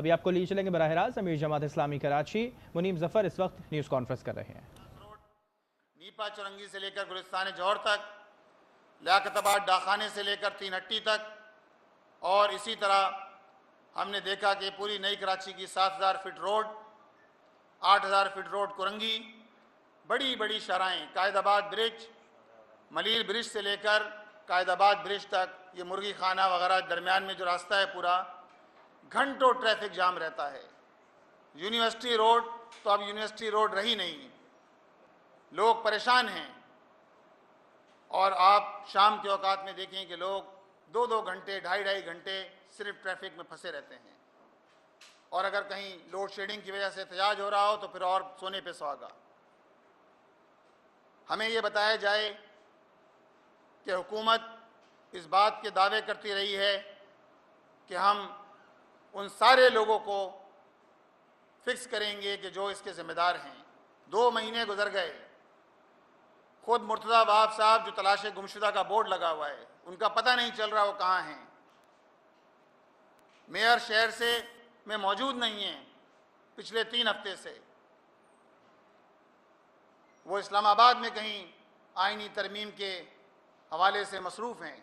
अभी आपको लिए चलेंगे बराह रास्त अमीर जमात इस्लामी कराची मुनीम जफर इस वक्त न्यूज़ कॉन्फ्रेंस कर रहे हैं। नीपा चुरंगी से लेकर गुलिस्तान जौहर तक, लियाकताबाद डाखाने से लेकर 3 हट्टी तक, और इसी तरह हमने देखा कि पूरी नई कराची की 7000 feet road, 8000 feet road Korangi, बड़ी बड़ी शराएँ, कायदाबाद ब्रिज, मलीर ब्रिज से लेकर कायदाबाद ब्रिज तक, ये मुर्गी खाना वगैरह दरमियान में जो रास्ता है पूरा, घंटों ट्रैफिक जाम रहता है। यूनिवर्सिटी रोड तो अब यूनिवर्सिटी रोड रही नहीं, लोग परेशान हैं। और आप शाम के औकात में देखें कि लोग 2-2 घंटे, 2.5 घंटे सिर्फ ट्रैफिक में फंसे रहते हैं। और अगर कहीं लोड शेडिंग की वजह से एहतजाज हो रहा हो तो फिर और सोने पे सुहागा। हमें ये बताया जाए कि हुकूमत इस बात के दावे करती रही है कि हम उन सारे लोगों को फिक्स करेंगे कि जो इसके जिम्मेदार हैं। 2 महीने गुजर गए, खुद मुर्तज़ा वहाब साहब जो तलाश गुमशुदा का बोर्ड लगा हुआ है, उनका पता नहीं चल रहा वो कहाँ हैं। मेयर शहर से में मौजूद नहीं है पिछले 3 हफ्ते से, वो इस्लामाबाद में कहीं आईनी तरमीम के हवाले से मसरूफ़ हैं,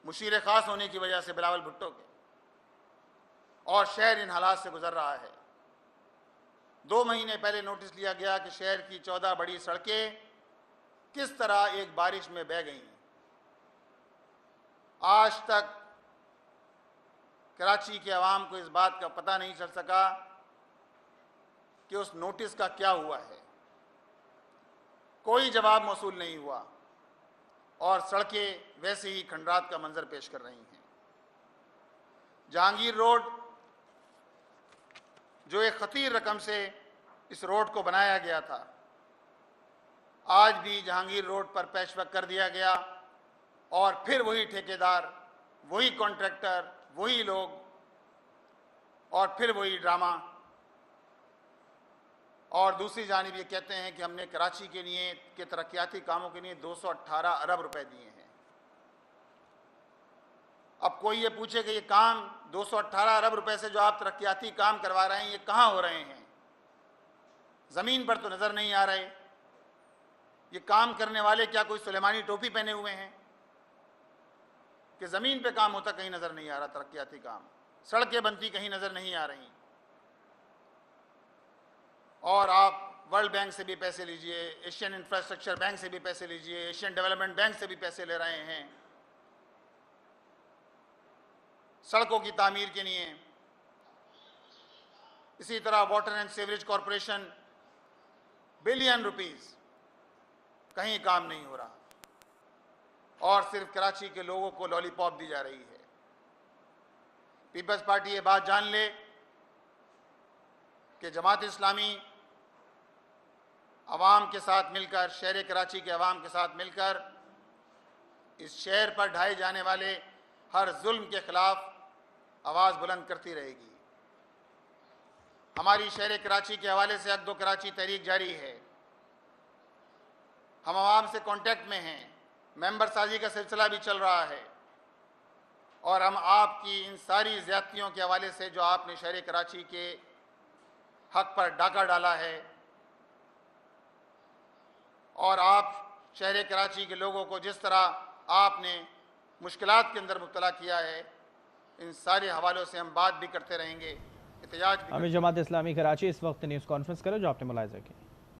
मुशीर ख़ास होने की वजह से बिलावल भुट्टो के, और शहर इन हालात से गुजर रहा है। 2 महीने पहले नोटिस लिया गया कि शहर की 14 बड़ी सड़कें किस तरह एक बारिश में बह गई हैं। आज तक कराची के अवाम को इस बात का पता नहीं चल सका कि उस नोटिस का क्या हुआ है। कोई जवाब मौसूल नहीं हुआ और सड़कें वैसे ही खंडरात का मंजर पेश कर रही हैं। जहांगीर रोड, जो एक खतीर रकम से इस रोड को बनाया गया था, आज भी जहांगीर रोड पर पैचवर्क कर दिया गया और फिर वही ठेकेदार, वही कॉन्ट्रैक्टर, वही लोग और फिर वही ड्रामा। और दूसरी जानिब ये कहते हैं कि हमने कराची के लिए के तरक्याती कामों के लिए 218 अरब रुपए दिए हैं। अब कोई ये पूछे कि ये काम 218 अरब रुपए से जो आप तरक्याती काम करवा रहे हैं ये कहाँ हो रहे हैं? ज़मीन पर तो नज़र नहीं आ रहे। ये काम करने वाले क्या कोई सुलेमानी टोपी पहने हुए हैं कि ज़मीन पे काम होता कहीं नज़र नहीं आ रहा? तरक्याती काम, सड़कें बनती कहीं नज़र नहीं आ रही। और आप वर्ल्ड बैंक से भी पैसे लीजिए, एशियन इंफ्रास्ट्रक्चर बैंक से भी पैसे लीजिए, एशियन डेवलपमेंट बैंक से भी पैसे ले रहे हैं सड़कों की तामीर के लिए। इसी तरह water and sewerage corporation, billion rupees, कहीं काम नहीं हो रहा और सिर्फ कराची के लोगों को लॉलीपॉप दी जा रही है। पीपल्स पार्टी ये बात जान ले कि जमात इस्लामी अवाम के साथ मिलकर, शहर कराची के अवाम के साथ मिलकर इस शहर पर ढाए जाने वाले हर जुल्म के खिलाफ आवाज़ बुलंद करती रहेगी। हमारी शहर कराची के हवाले से हक दो कराची तहरीक जारी है। हम आवाम से कांटेक्ट में हैं, मेंबर साजी का सिलसिला भी चल रहा है और हम आपकी इन सारी ज़्यादतियों के हवाले से जो आपने शहर कराची के हक पर डाका डाला है और आप शहर कराची के लोगों को जिस तरह आपने मुश्किलात के अंदर मुब्तला किया है, इन सारे हवालों से हम बात भी करते रहेंगे, एहतजाज भी। अमीर जमात इस्लामी कराची इस वक्त न्यूज़ कॉन्फ्रेंस करो जो आपने मुलाहिजा की।